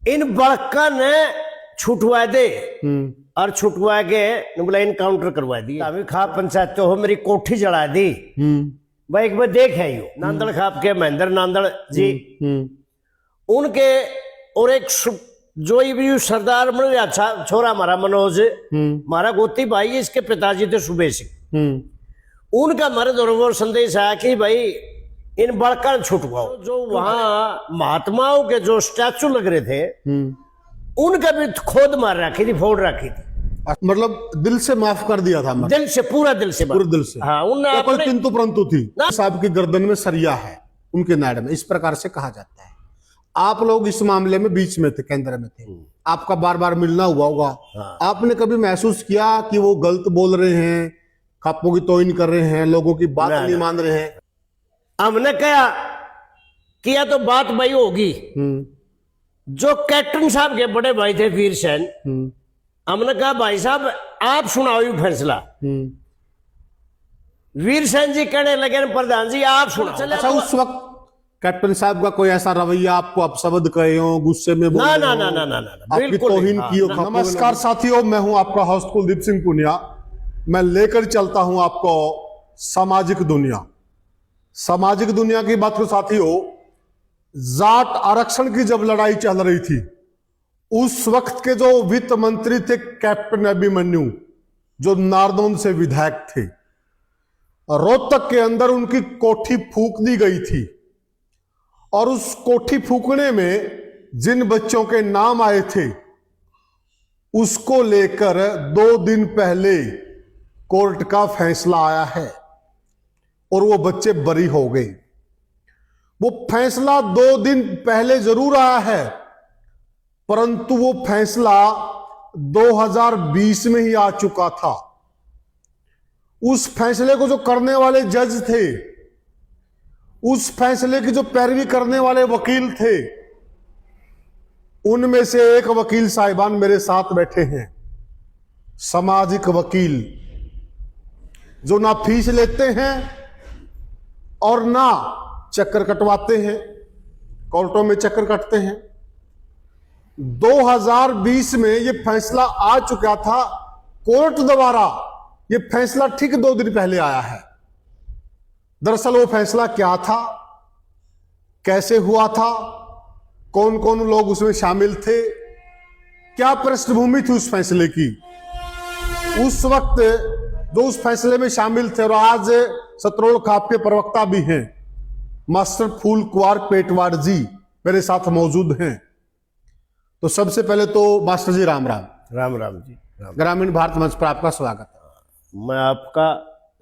इन बड़का ने छुटवा दे और छुटवा के बोला इनकाउंटर करवा दी। अभी खाप पंचायत तो हो मेरी कोठी जला दी भाई। एक बार देख है यू नांदड़ खाप के महेंद्र नांदड़ जी उनके और एक जो भी सरदार बन गया छोरा हमारा मनोज हमारा गोती भाई इसके पिताजी थे सुबह सिंह। उनका हमारे दरबार संदेश आया कि भाई इन बड़का छुटवाओ। जो वहां महात्माओं के जो स्टैचू लग रहे थे उनका भी खोद मार रखी थी, फोड़ रखी थी। मतलब दिल से माफ कर दिया था, दिल से, पूरा दिल से, पूरे दिल से। हाँ, उन्हें कोई किंतु परंतु थी। साहब की गर्दन में सरिया है उनके नाड़ में, इस प्रकार से कहा जाता है। आप लोग इस मामले में बीच में थे, केंद्र में थे, आपका बार बार मिलना हुआ होगा। हाँ। आपने कभी महसूस किया कि वो गलत बोल रहे हैं, खापों की तोहिन कर रहे हैं, लोगों की बात नहीं मान रहे हैं? हमने क्या किया तो बात भाई होगी। जो कैप्टन साहब के बड़े भाई थे वीर सेन, हमने कहा भाई साहब आप सुनाओ ये फैसला। वीर सेन जी कहने लगे प्रधान जी आप सुनाओ। अच्छा, उस वक्त कैप्टन साहब का कोई ऐसा रवैया आपको अपशब्द कहे हो, गुस्से में बोले ना, आपकी तौहीन की हो? नमस्कार साथियों, मैं हूं आपका होस्ट कुलदीप सिंह पुनिया। मैं लेकर चलता हूं आपको सामाजिक दुनिया। सामाजिक दुनिया की बात को साथियों, जाट आरक्षण की जब लड़ाई चल रही थी उस वक्त के जो वित्त मंत्री थे कैप्टन अभिमन्यु, जो नारनौंद से विधायक थे, रोहतक के अंदर उनकी कोठी फूंक दी गई थी। और उस कोठी फूकने में जिन बच्चों के नाम आए थे उसको लेकर 2 दिन पहले कोर्ट का फैसला आया है और वो बच्चे बरी हो गए। वो फैसला 2 दिन पहले जरूर आया है, परंतु वो फैसला 2020 में ही आ चुका था। उस फैसले को जो करने वाले जज थे, उस फैसले की जो पैरवी करने वाले वकील थे, उनमें से एक वकील साहिबान मेरे साथ बैठे हैं, सामाजिक वकील, जो ना फीस लेते हैं और ना चक्कर कटवाते हैं, कोर्टों में चक्कर कटते हैं। 2020 में ये फैसला आ चुका था, कोर्ट द्वारा ये फैसला ठीक 2 दिन पहले आया है। दरअसल वो फैसला क्या था, कैसे हुआ था, कौन कौन लोग उसमें शामिल थे, क्या पृष्ठभूमि थी उस फैसले की, उस वक्त जो उस फैसले में शामिल थे। और आज सतरोड़ खाप के प्रवक्ता भी हैं, मास्टर फूल कुंवर पेटवाड़ जी मेरे साथ मौजूद हैं। तो सबसे पहले तो मास्टर जी राम राम। राम राम जी। ग्रामीण भारत मंच पर आपका स्वागत है। मैं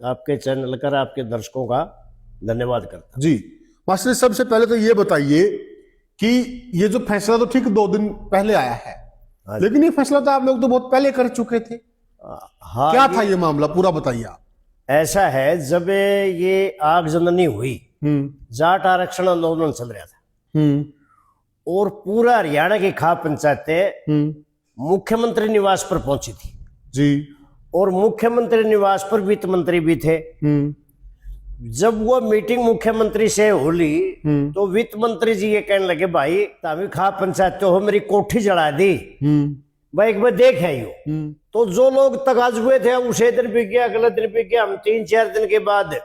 आपके चैनल कर आपके दर्शकों का धन्यवाद करता हूं जी। मास्टर जी, सबसे पहले तो ये बताइए कि ये जो फैसला तो ठीक 2 दिन पहले आया है, लेकिन ये फैसला तो आप लोग तो बहुत पहले कर चुके थे। हाँ, क्या था ये मामला, पूरा बताइए आप। ऐसा है, जब ये आगजननी हुई, जाट आरक्षण आंदोलन चल रहा था और पूरा हरियाणा की खाप पंचायतें मुख्यमंत्री निवास पर पहुंची थी जी। और मुख्यमंत्री निवास पर वित्त मंत्री भी थे। जब वो मीटिंग मुख्यमंत्री से होली तो वित्त मंत्री जी ये कहने लगे भाई तामी खाप पंचायत तो हो मेरी कोठी जला दी भाई। एक बार देख है यू तो जो लोग तगाज हुए थे उसे दिन भी गया, अगले दिन भी गया। हम 3-4 दिन के बाद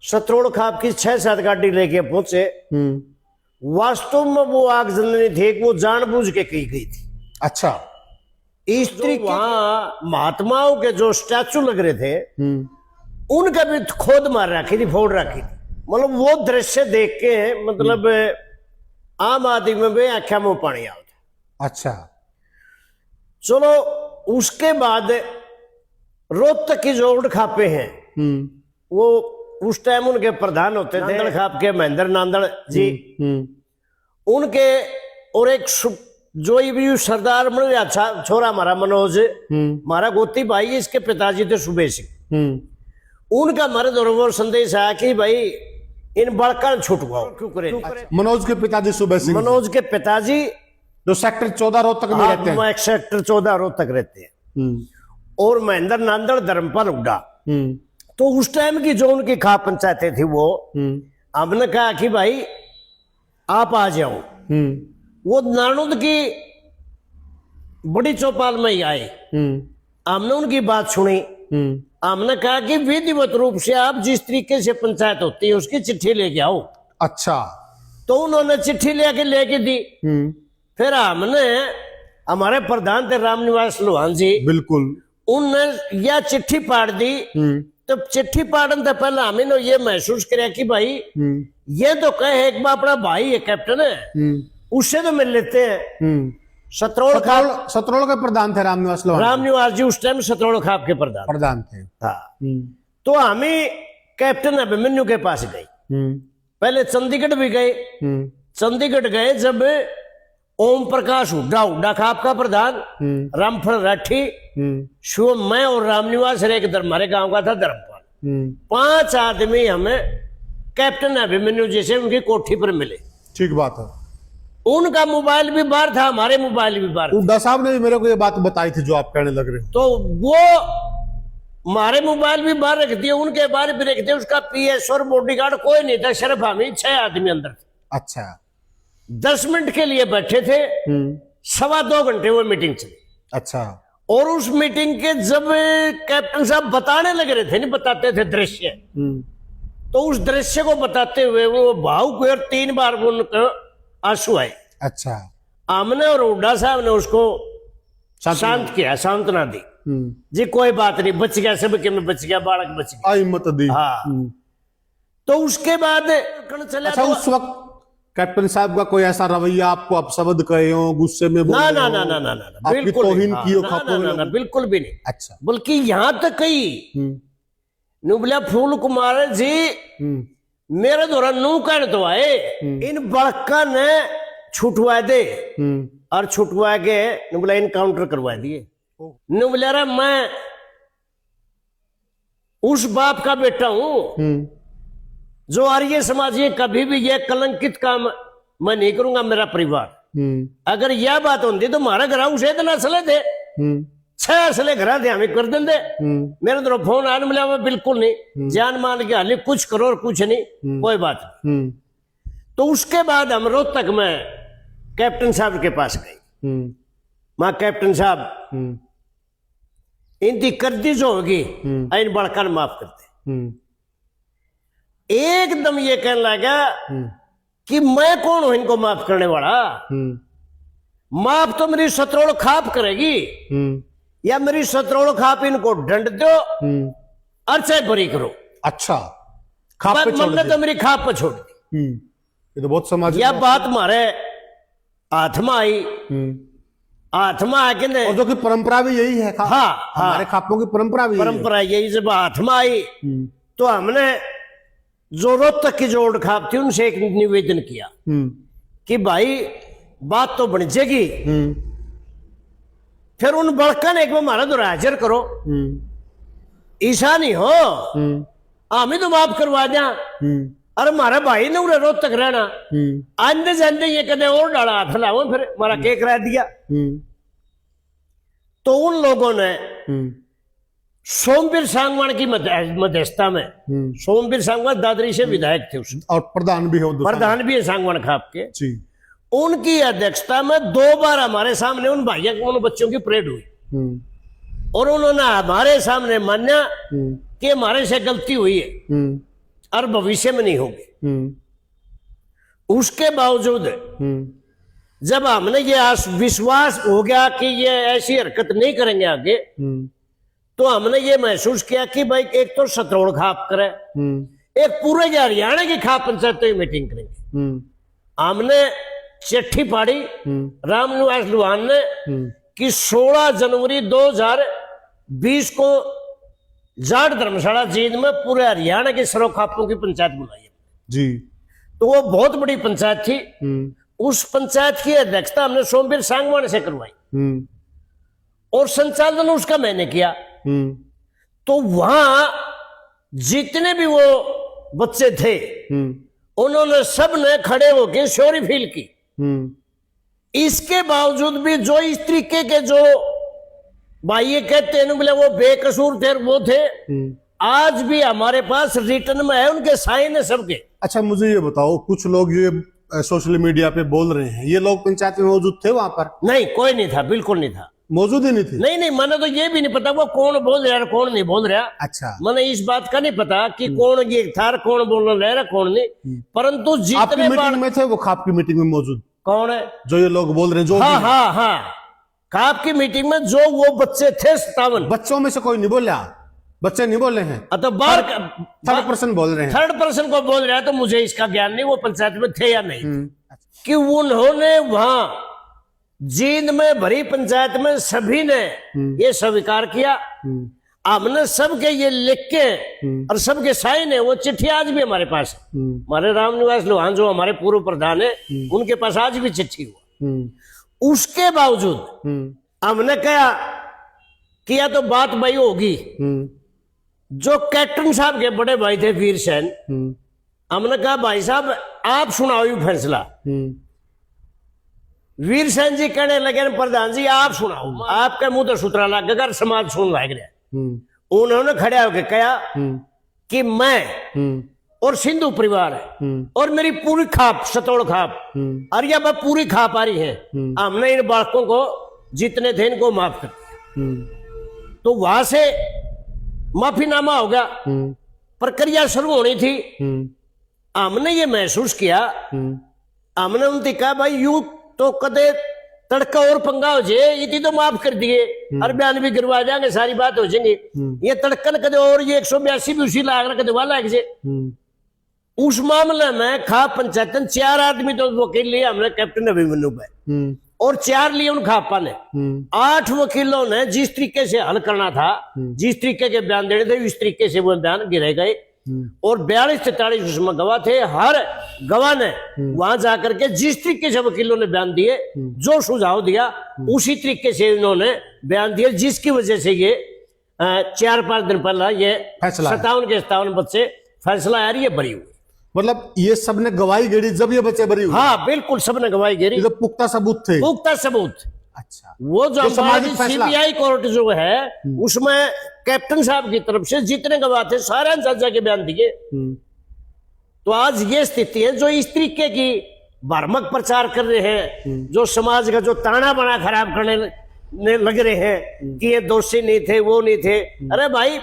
सतरोड़ खाप की 6-7 गाड़ी लेके पहुंचे। वास्तव में वो आगजनी थी, वो जानबूझ के की गई थी। अच्छा, स्त्री वहां महात्माओं के जो स्टैचू लग रहे थे उनका भी खोद मार रखी थी, फोड़ रखी थी। मतलब वो दृश्य देख के मतलब आम आदमी में भी आंखें मुंह पानी आता। अच्छा, चलो उसके बाद रोहतक की जो ओल्ड खापे हैं वो उस टाइम उनके प्रधान होते थे नांदड़ खाप के महेंद्र नांदड़ जी। उनके और एक जो भी सरदार बन गया छोरा हमारा मनोज हमारा गोती भाई इसके पिताजी थे सुबह सिंह। उनका हमारे दरबार संदेश आया कि भाई इन बड़का छुटवाओ। क्यों करे? मनोज के पिताजी सुबह सिंह, मनोज के पिताजी जो सेक्टर 14 रोहतक में रहते हैं। सेक्टर 14 रोहतक रहते हैं। और महेंद्र नांदड़ धर्मपाल हुड्डा। तो उस टाइम की जो उनकी खाप पंचायतें थी वो हमने कहा कि भाई आप आ जाओ। वो नानुद की बड़ी चौपाल में ही आए। हमने उनकी बात सुनी। हमने कहा कि विधिवत रूप से आप जिस तरीके से पंचायत होती है उसकी चिट्ठी लेके आओ। अच्छा। तो उन्होंने चिट्ठी लेके दी। फिर हमने, हमारे प्रधान थे रामनिवास लोहान जी, बिल्कुल, उनने यह चिट्ठी पाड़ दी। तो चिट्ठी पाड़ने से पहले हमने ये महसूस किया कि भाई ये तो कहे एक बार अपना भाई है कैप्टन है, उससे तो मिल लेते हैं। सतरोड़ के प्रधान थे रामनिवास लोहान। रामनिवास जी उस टाइम सतरोड़ खाप के प्रधान थे। हाँ। तो हमें कैप्टन अभिमन्यु के पास गए। पहले चंडीगढ़ भी गए। चंडीगढ़ गए जब ओम प्रकाश हुड्डा खाप का प्रधान, रामफल राठी, शिवम, मैं और रामनिवास एक हमारे गांव का था धर्मपाल, 5 आदमी हमें कैप्टन अभिमन्यु जी से उनकी कोठी पर मिले। ठीक बात है। उनका मोबाइल भी बाहर था, हमारे मोबाइल भी बाहर। हुड्डा साहब ने भी मेरे को ये बात बताई थी जो आप कहने लग रहे हैं। तो वो हमारे मोबाइल भी बाहर रख दिए, उनके बाहर भी रख दिए। उसका पीएस और बॉडीगार्ड कोई नहीं था, सिर्फ हम ही 6 आदमी अंदर थे। अच्छा। 10 मिनट के लिए बैठे थे, 2.25 घंटे वो मीटिंग चली। अच्छा। और उस मीटिंग के जब कैप्टन साहब बताने लग रहे थे, नहीं बताते थे दृश्य, तो उस दृश्य को बताते हुए वो भावुक हुए और 3 बार उनको आंसू आए। अच्छा। हमने और हुड्डा साहब ने उसको शांत किया, सांत्वना दी। जी कोई बात नहीं, बच गया, सब के में बच गया, बालक बच गया, हिम्मत दी। हाँ। तो उसके बाद चला। अच्छा, उस वक्त कैप्टन साहब का कोई ऐसा रवैया आपको अपशब्द कहे हो, गुस्से में बोले ना हो, ना ना ना ना ना बिल्कुल तौहीन की हो, ना बिल्कुल भी नहीं। अच्छा। बल्कि यहां तक कही नुबला फूल कुमार जी मेरे द्वारा नू कहने तो आए, इन बड़का ने छुटवा दे और छुटवा के नुबला इनकाउंटर करवा दिए। नुबला मैं उस बाप का बेटा हूं जो आर्य समाज ये कभी भी ये कलंकित काम मैं नहीं करूंगा। मेरा परिवार अगर यह बात होती तो हमारा घर उसे इतना असले थे, 6 असले घर थे, हमें कर देंगे। मेरे तो फोन आने मिला, मैं बिल्कुल नहीं, जान मान के हाली कुछ करो और कुछ नहीं, कोई बात नहीं। तो उसके बाद हम रोहतक में कैप्टन साहब के पास गए। मां कैप्टन साहब इनकी कर्दी जो होगी इन बड़का माफ करते। एकदम ये कहने लगा कि मैं कौन हूं इनको माफ करने वाला, माफ तो मेरी सतरोड़ खाप करेगी या मेरी सतरोड़ खाप इनको दंड दो और चाहे बरी करो। अच्छा। खाप पे छोड़ तो मेरी खाप पे छोड़ दी। ये तो बहुत सामाजिक। यह बात हमारे हाथ में आई, हाथ में आके ने, और जो कि परंपरा भी यही है। हाँ, हमारे खापों की परंपरा भी यही। जब हाथ में आई तो हमने जो रोहतक की जो ओल्ड खाप थी उनसे एक निवेदन किया कि भाई बात तो बन जाएगी, फिर उन बड़का ने एक बार हमारा दौरा हाजिर करो, ऐसा नहीं हो हम ही तो माफ करवा दिया। अरे हमारा भाई ने उन्हें रोज तक रहना, आंदे जाते ये कदे और डाला हाथ लाओ, फिर हमारा केक करा दिया। तो उन लोगों ने सोमवीर सांगवान की मध्यस्थता में, सोमवीर सांगवान दादरी से विधायक थे उसमें, और प्रधान भी है सांगवान खाप के जी, उनकी अध्यक्षता में 2 बार हमारे सामने उन भाइयों उन बच्चों की परेड हुई और उन्होंने हमारे सामने माना कि हमारे से गलती हुई है और भविष्य में नहीं होगी। उसके बावजूद जब हमने ये विश्वास हो गया कि ये ऐसी हरकत नहीं करेंगे आगे, तो हमने ये महसूस किया कि भाई एक तो सतरोड़ खाप करे, एक पूरे हरियाणा की खाप पंचायतों की मीटिंग करेंगे। हमने चिट्ठी पाड़ी रामनिवास लोहान ने कि 16 जनवरी 2020 को जाट धर्मशाला जींद में पूरे हरियाणा के सर्व खापों की पंचायत बुलाई जी। तो वो बहुत बड़ी पंचायत थी। उस पंचायत की अध्यक्षता हमने सोमवीर सांगवान से करवाई और संचालन उसका मैंने किया। तो वहां जितने भी वो बच्चे थे उन्होंने सब ने खड़े होकर शौर्य फील की। इसके बावजूद भी जो इस तरीके के जो भाई ये कहते हैं बोले वो बेकसूर थे, वो थे, आज भी हमारे पास रिटर्न में है, उनके साइन है सबके। अच्छा मुझे ये बताओ, कुछ लोग ये सोशल मीडिया पे बोल रहे हैं, ये लोग पंचायत में मौजूद थे वहां पर? नहीं, कोई नहीं था, बिल्कुल नहीं था, मौजूद ही नहीं थे। नहीं, मैंने तो ये भी नहीं पता वो कौन बोल रहा है कौन नहीं बोल रहा। अच्छा, मैंने इस बात का नहीं पता कि कौन ये था, कौन बोल रहा है कौन नहीं, परंतु आपकी जितने मीटिंग में थे वो? खाप की मीटिंग में मौजूद कौन है जो ये लोग बोल रहे हैं? जो हाँ भी हाँ हाँ, खाप की मीटिंग में जो वो बच्चे थे 57, बच्चों में से कोई नहीं बोला? बच्चे नहीं बोले हैं, तो बाहर थर्ड पर्सन बोल रहे हैं। थर्ड पर्सन को बोल रहा है, तो मुझे इसका ज्ञान नहीं वो पंचायत में थे या नहीं, कि उन्होंने वहां जींद में भरी पंचायत में सभी ने ये स्वीकार किया। हमने सबके ये लिख के और सबके साइन है, वो चिट्ठी आज भी हमारे पास है। हमारे रामनिवास लोहान जो हमारे पूर्व प्रधान है, उनके पास आज भी चिट्ठी हुआ। उसके बावजूद हमने कहा कि या तो बात भाई होगी, जो कैप्टन साहब के बड़े भाई थे वीर सेन, हमने कहा भाई साहब आप सुनाओ ये फैसला। वीर सेन जी कहने लगे प्रधान जी आप सुनाओ, आपके मुंह तो सुतरा लग गया, समाज सुन लग रहा। उन्होंने खड़े होकर कहा कि मैं और सिंधु परिवार और मेरी पूरी खाप सतोड़ खाप और या पूरी खाप आ रही है, हमने इन बालकों को जितने थे इनको माफ कर दिया। तो वहां से माफीनामा हो गया, प्रक्रिया शुरू होनी थी। हमने ये महसूस किया, हमने उनसे कहा भाई यू तो कदे तड़का और पंगा हो जाए, इतनी तो माफ कर दिए और बयान भी गिरवा जाएंगे, सारी बात हो जाएंगी। ये तड़कन कदे और ये 182 भी उसी लाग रहा, कदे वाला उस मामले में खाप पंचायतन 4 आदमी तो वकील लिए हमने, कैप्टन अभिमन्यु पे और 4 लिए उन खापा ने। 8 वकीलों ने जिस तरीके से हल करना था, जिस तरीके के बयान देने थे, इस तरीके से वो बयान गिरे गए और 42-43 उसमें गवाह थे। हर गवाह ने वहां जाकर के जिस तरीके से वकीलों ने बयान दिए, जो सुझाव दिया उसी तरीके से इन्होंने बयान दिए, जिसकी वजह से ये 4-5 दिन पहला ये 57 के 57 बच्चे फैसला आ रही है बरी हुई। मतलब ये सब ने गवाही गिरी जब ये बच्चे बरी हुए? हाँ बिल्कुल, सबने गवाही गिरी, तो पुख्ता सबूत थे? पुख्ता सबूत। अच्छा, वो जो सीबीआई कोर्ट जो है उसमें कैप्टन साहब की तरफ से जितने गवाह थे सारे जज के बयान दिए। तो आज ये स्थिति है, जो इस तरीके की भ्रामक प्रचार कर रहे हैं, जो समाज का जो ताना बाना खराब करने लग रहे हैं कि ये दोषी नहीं थे, वो नहीं थे। अरे भाई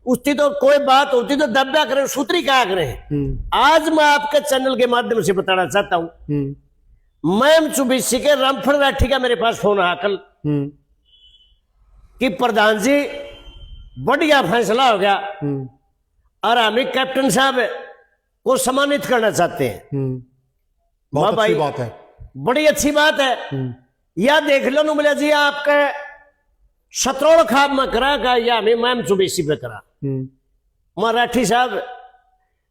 उसकी तो कोई बात होती तो दब्बा करें, सूत्री क्या करें। आज मैं आपके चैनल के माध्यम से बताना चाहता हूं, मैं चुबीसी के रामफल राठी का मेरे पास फोन आया कल कि प्रधान जी बढ़िया फैसला हो गया और हमें कैप्टन साहब को सम्मानित करना चाहते हैं। बहुत अच्छी बात है, बड़ी अच्छी बात है। या देख लो नुमलिया जी आपके सतरोड़ खाब में करा का या हमें मैम चुबीसी पे करा। मराठी साहब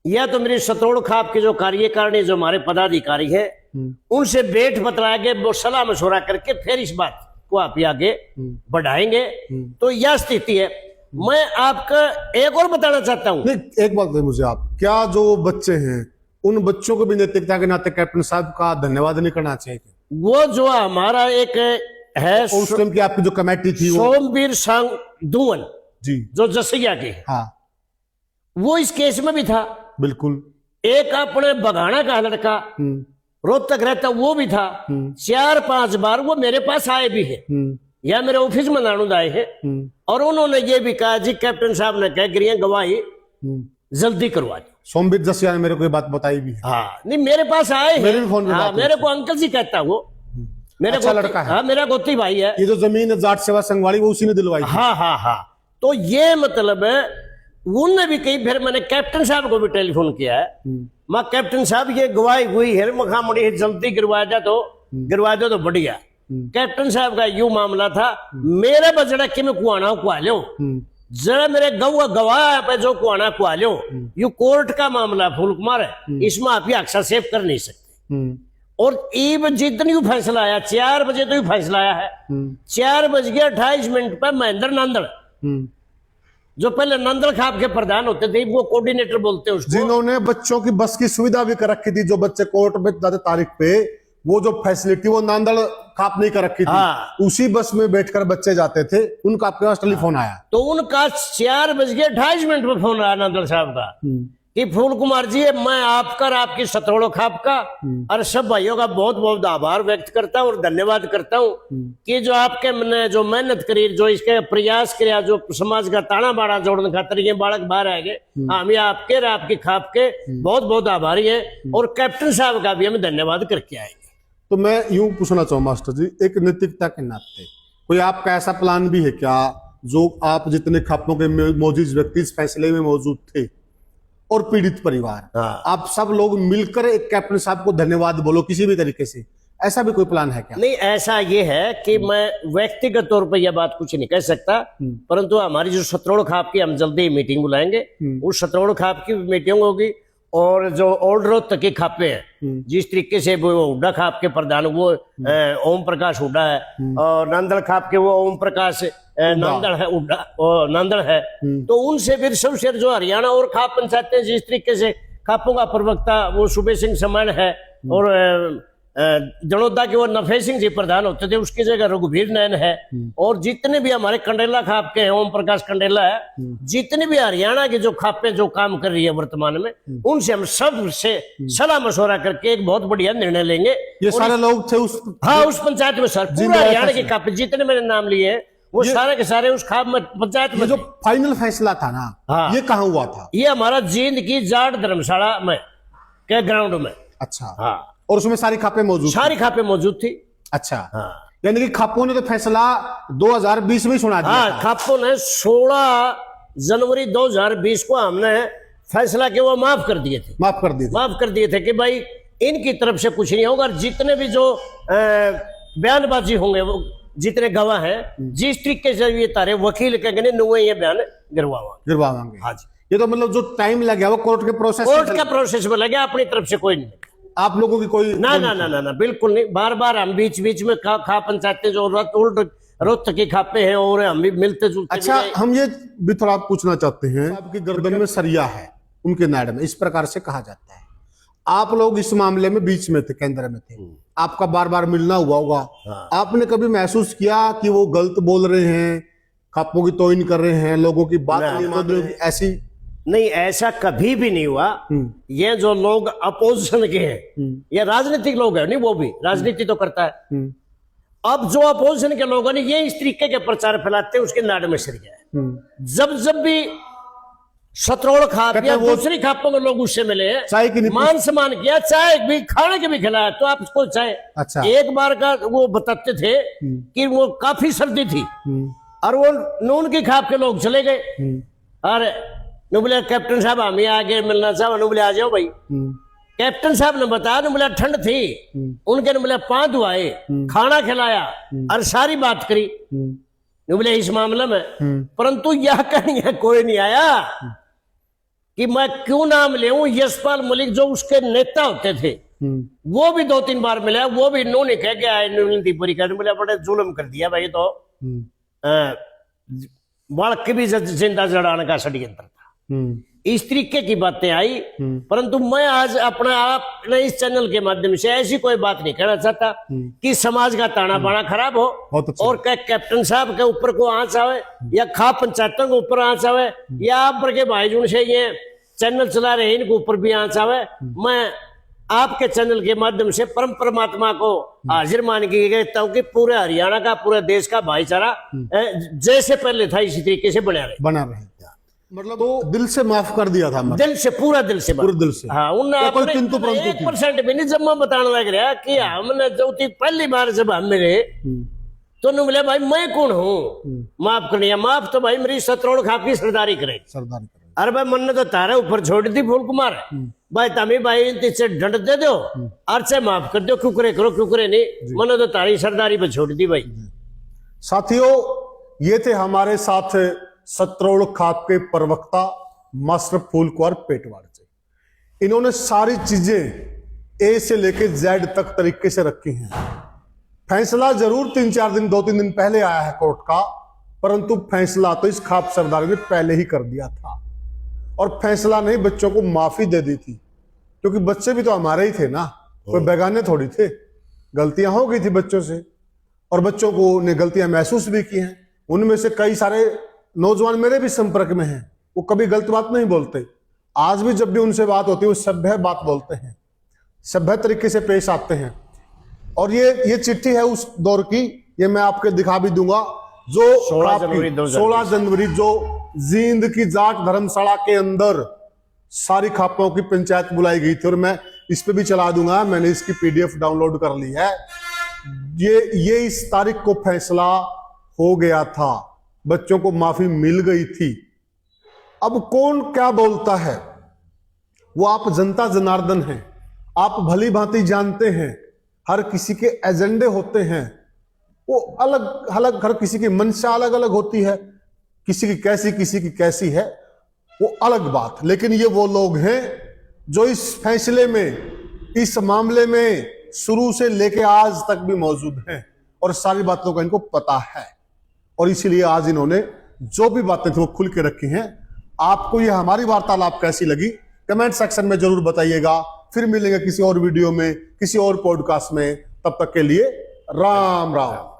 या तो मेरी सतरोड़ खाब की जो कार्यकारिणी जो हमारे पदाधिकारी है उनसे बैठ बतलाया गया, वो सलाह मशवरा करके फिर इस बात को आप आगे बढ़ाएंगे। तो यह स्थिति है। मैं आपका एक और बताना चाहता हूं। एक बात मुझे आप, क्या जो बच्चे हैं उन बच्चों को भी नैतिकता के नाते कैप्टन साहब का धन्यवाद नहीं करना चाहिए? वो जो हमारा एक है उस टाइम की आपकी जो कमेटी थी सोमवीर सांगदुवन जी, जो जसिया के, हाँ, वो इस केस में भी था। बिल्कुल। एक अपने बघाना का लड़का रोहतक रहता वो भी था। 4-5 बार वो मेरे पास आए भी है या मेरे ऑफिस में नानुद आए हैं और उन्होंने ये भी कहा जी कैप्टन साहब ने कह करिए गवाही जल्दी करवा दी। सोमवीर जसिया ने मेरे को ये बात बताई भी है। हाँ नहीं, मेरे पास आए मेरे भी फोन पे हाँ, मेरे को अंकल जी कहता वो मेरे अच्छा लड़का है। हाँ मेरा गोती भाई है। ये जो जमीन जाट सेवा संघ वाली वो उसी ने दिलवाई। हाँ हाँ हाँ, तो ये मतलब उनने भी कही, फिर मैंने कैप्टन साहब को भी टेलीफोन किया है। मैं कैप्टन साहब ये गवाही हुई है, मखा मड़ी जल्दी गिरवा दो तो बढ़िया। कैप्टन साहब का यू मामला था, मेरे बजड़ा कि मैं कुआना कुआ लो, जरा मेरे गवाह पे जो कुआना कुआ लो, यू कोर्ट का मामला फूल कुमार है, इसमें आप अक्सर सेव कर नहीं सकते। और ईब जितनी फैसला आया 4 बजे तो फैसला आया है। 4:28 पर महेंद्र नंदल जो पहले नंदल खाप के प्रधान होते थे, वो कोऑर्डिनेटर बोलते हैं उसको, जिन्होंने बच्चों की बस की सुविधा भी कर रखी थी, जो बच्चे कोर्ट में जाते तारीख पे, वो जो फैसिलिटी वो नंदल खाप नहीं कर रखी थी। हाँ। उसी बस में बैठकर बच्चे जाते थे। उनका आपके पास टेलीफोन आया? तो उनका 4:28 पर फोन आया नंदल साहब का कि फूल कुमार जी मैं आपका और आपकी सतरोड़ो खाप का और सब भाइयों का बहुत बहुत आभार व्यक्त करता हूँ और धन्यवाद करता हूँ कि जो आपके मैंने जो मेहनत करी, जो इसके प्रयास किया, जो समाज का ताना बाड़ा जोड़ने खातर ये बालक बाहर आ गए, हम ये आपके और आपकी खाप के बहुत बहुत आभारी है और कैप्टन साहब का भी हम धन्यवाद करके आएंगे। तो मैं यूं पूछना चाहूँ मास्टर जी, एक नैतिकता के नाते कोई आपका ऐसा प्लान भी है क्या, जो आप जितने खापों के मौजूद व्यक्ति इस फैसले में मौजूद थे और पीड़ित परिवार, आप सब लोग मिलकर एक कैप्टन साहब को धन्यवाद बोलो किसी भी तरीके से, ऐसा भी कोई प्लान है क्या? नहीं, ऐसा ये है कि मैं व्यक्तिगत तौर पर यह बात कुछ नहीं कह सकता, परंतु हमारी जो सतरोड़ खाप की हम जल्दी ही मीटिंग बुलाएंगे, उस सतरोड़ खाप की मीटिंग होगी और जो ओल्ड रोहतक की खापे हैं जिस तरीके से वो हुड्डा खाप के प्रधान वो ओम प्रकाश हुड्डा है और नांदड़ खाप के वो ओम प्रकाश नांदड़ है, हुड्डा नांदड़ है, तो उनसे फिर सबसे जो हरियाणा और खाप पंचायतें जिस तरीके से खापों का प्रवक्ता वो सुबे सिंह समान है और जड़ोदा के वो नफे सिंह जी प्रधान होते थे, उसकी जगह रघुवीर नयन है और जितने भी हमारे कंडेला खाप के हैं, ओम प्रकाश कंडेला है, जितने भी हरियाणा की जो खापें जो काम कर रही है वर्तमान में, उनसे हम सब से सलाह मशवरा करके एक बहुत बढ़िया निर्णय लेंगे। ये सारे लोग थे उस, हाँ, उस पंचायत में सर पूरा हरियाणा की खापें जितने मैंने नाम लिए हैं वो सारे के सारे उस खाप में पंचायत में। जो फाइनल फैसला था ना, हाँ, ये कहाँ हुआ था? ये हमारा जींद की जाट धर्मशाला में के ग्राउंड में। अच्छा, हाँ, और उसमें सारी खापें मौजूद, सारी खापें मौजूद थी। अच्छा, हाँ, यानी कि खापों ने तो फैसला 2020 में सुना दिया। हाँ, खापों ने 16 जनवरी 2020 को हमने फैसला के वो माफ कर दिए थे, माफ कर दिए थे कि भाई इनकी तरफ से कुछ नहीं होगा, जितने भी जो बयानबाजी होंगे वो जितने गवाह हैं जिस तरीके से ये तारे वकील कहेंगे नुए ये बयान गिरवाएंगे। हाँ जी, ये तो मतलब जो टाइम लगे वो कोर्ट के प्रोसेस में लगे, अपनी तरफ से कोई नहीं, आप लोगों की कोई ना ना ना ना ना बिल्कुल नहीं। बार बार हम बीच बीच में खा पंचायतें जो रोहतक की खापे हैं और हम भी मिलते जुलते। अच्छा, हम ये भी थोड़ा पूछना चाहते हैं, आपकी गर्दन में सरिया है उनके नाड़ में, इस प्रकार से कहा जाता है, आप लोग इस मामले में बीच में थे, केंद्र में थे, आपका बार बार मिलना हुआ होगा। हाँ। आपने कभी महसूस किया कि वो गलत बोल रहे हैं, खापों की तौहीन कर रहे हैं, लोगों की बात नहीं मान रहे? ऐसी नहीं, ऐसा कभी भी नहीं हुआ। ये जो लोग अपोजिशन के हैं, ये राजनीतिक लोग हैं, नहीं वो भी राजनीति तो करता है। अब जो अपोजिशन के लोगों ने ये इस तरीके के प्रचार फैलाते हैं, उसके नाड़ में सर गया है। जब भी सतरोड़ खाप या दूसरी खापों के लोग उससे मिले हैं, चाय की मान सम्मान किया, चाय भी खाने के भी खिलाया, तो आप उसको चाय। अच्छा, एक बार का वो बताते थे कि वो काफी सर्दी थी और वो नून की खाप के लोग चले गए और बोले कैप्टन साहब हम ही आगे मिलना चाहो, बोले आ जाओ भाई। कैप्टन साहब ने बताया, बोले ठंड थी, उनके बोले 5 दुआए खाना खिलाया और सारी बात करी, बोले इस मामले में, परंतु यह कहने कोई नहीं आया कि मैं क्यों नाम ले। यशपाल मलिक जो उसके नेता होते थे वो भी 2-3 बार मिले, वो भी इन्होंने कह के आए नीतिपुरी का, बोले बड़े जुल्म कर दिया भाई, तो बालक की भी जिंदा जड़ाने का षड्यंत्र था। इस तरीके की बातें आई, परंतु मैं आज अपने इस चैनल के माध्यम से ऐसी कोई बात नहीं कहना चाहता कि समाज का ताना बाना खराब हो और कैप्टन साहब के ऊपर को आंच आवे या खाप पंचायतों के ऊपर आंच आवे या आप के भाई जुन से ये चैनल चला रहे हैं इनके ऊपर भी आंच आवे। मैं आपके चैनल के माध्यम से परम परमात्मा को हाजिर मान के कहता हूँ कि पूरे हरियाणा का, पूरे देश का भाईचारा जैसे पहले था इसी तरीके से बना रहे। मतलब वो दिल से माफ कर दिया था, दिल से, पूरे दिल से। हाँ, उन्होंने 1% भी नहीं। जब मैं बताने लग रहा कि हमने जो थी पहली बार जब हम मिले तो उन्होंने बोले भाई मैं कौन हूँ माफ करनी, माफ तो भाई मेरी सतरोड़ खाप की सरदारी करे। अरे भाई मन ने तो तारे ऊपर छोड़ दी फूल कुमार, भाई तमी भाई से दंड दे दो और से माफ कर दो, क्यों करे करो, क्यों करे नहीं, मन तो तारी सरदारी पे छोड़ दी भाई। साथियों, ये थे हमारे साथ सतरोड़ खाप के प्रवक्ता मास्टर फूल कुमार पेटवाड़ जी। इन्होंने सारी चीजें ए से लेके जेड तक तरीके से रखी हैं। फैसला जरूर 2-3 दिन पहले आया है कोर्ट का, परंतु फैसला तो इस खाप सरदार ने पहले ही कर दिया था और फैसला नहीं, बच्चों को माफी दे दी थी, क्योंकि बच्चे भी तो हमारे ही थे ना, कोई बेगाने थोड़ी थे। गलतियां हो गई थी बच्चों से और बच्चों को ने गलतियां महसूस भी की हैं। उनमें से कई सारे नौजवान मेरे भी संपर्क में हैं, वो कभी गलत बात नहीं बोलते आज भी जब भी उनसे बात होती है वो सभ्य बात बोलते हैं, सभ्य तरीके से पेश आते हैं। और ये चिट्ठी है उस दौर की, ये मैं आपके दिखा भी दूंगा, जो 16 जनवरी 2020 16 जनवरी जो जींद की जाट धर्मशाला के अंदर सारी खापों की पंचायत बुलाई गई थी। और मैं इस पे भी चला दूंगा, मैंने इसकी PDF डाउनलोड कर ली है। ये इस तारीख को फैसला हो गया था, बच्चों को माफी मिल गई थी। अब कौन क्या बोलता है वो आप जनता जनार्दन हैं, आप भली भांति जानते हैं। हर किसी के एजेंडे होते हैं, वो अलग अलग, हर किसी की मंशा अलग अलग होती है, किसी की कैसी है, वो अलग बात। लेकिन ये वो लोग हैं जो इस फैसले में, इस मामले में शुरू से लेके आज तक भी मौजूद हैं और सारी बातों का इनको पता है। और इसीलिए आज इन्होंने जो भी बातें थी वो खुल के रखी हैं। आपको ये हमारी वार्तालाप कैसी लगी कमेंट सेक्शन में जरूर बताइएगा। फिर मिलेंगे किसी और वीडियो में, किसी और पॉडकास्ट में। तब तक के लिए राम राम।